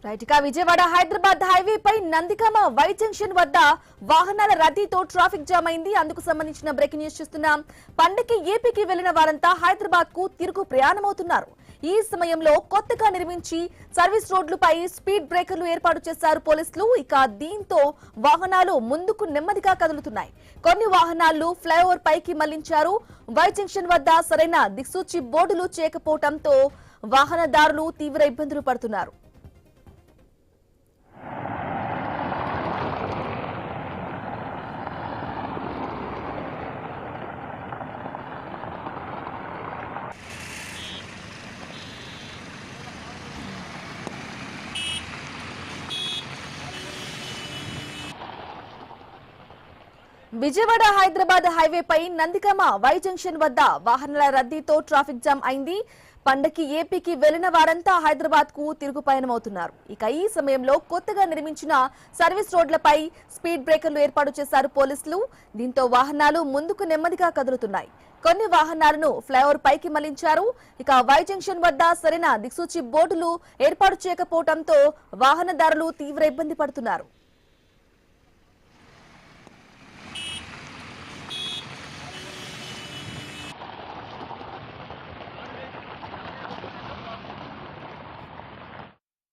Right ఇక Vijayawada Hyderabad హైవేపై Nandigama Y junction వద్ద వాహనాల రద్దీతో ట్రాఫిక్ జామ్ అయింది. అందుకు సంబంధించిన బ్రేకింగ్ న్యూస్ చూస్తున్నాం. పండగకి ఏపీకి వెళ్లిన వారంతా హైదరాబాద్ కు తిరుగు ప్రయాణమవుతున్నారు. ఈ సమయంలో కొత్తగా నిర్మించి సర్వీస్ రోడ్లపై స్పీడ్ బ్రేకర్లు ఏర్పాటు చేశారు పోలీసులు. ఇక దీంతో వాహనాలు ముందుకు నెమ్మదిగా కదులుతున్నాయి. కొన్ని వాహనాలు ఫ్లైఓవర్ పైకి మళ్లించారు. వై జంక్షన్ వద్ద సరైన దిక్సూచి బోర్డులు చేయకపోవడంతో వాహనదారులు తీవ్ర ఇబ్బందులు పడుతున్నారు. విజయవాడ హైదరాబాద్ హైవేపై నందిగామ వై జంక్షన్ వద్ద వాహనాల రద్దీతో ట్రాఫిక్ జామ్ అయింది. పండగకి ఏపీకి వెళ్లిన వారంతా హైదరాబాద్ కు తిరుగు పయనమవుతున్నారు. ఇక ఈ సమయంలో కొత్తగా నిర్మించిన సర్వీస్ రోడ్లపై స్పీడ్ బ్రేకర్లు ఏర్పాటు చేశారు పోలీసులు. దీంతో వాహనాలు ముందుకు నెమ్మదిగా కదులుతున్నాయి. కొన్ని వాహనాలను ఫ్లైఓవర్ పైకి మళ్లించారు. ఇక వై జంక్షన్ వద్ద సరైన దిక్సూచి బోర్డులు ఏర్పాటు చేయకపోవడంతో వాహనదారులు తీవ్ర ఇబ్బంది పడుతున్నారు.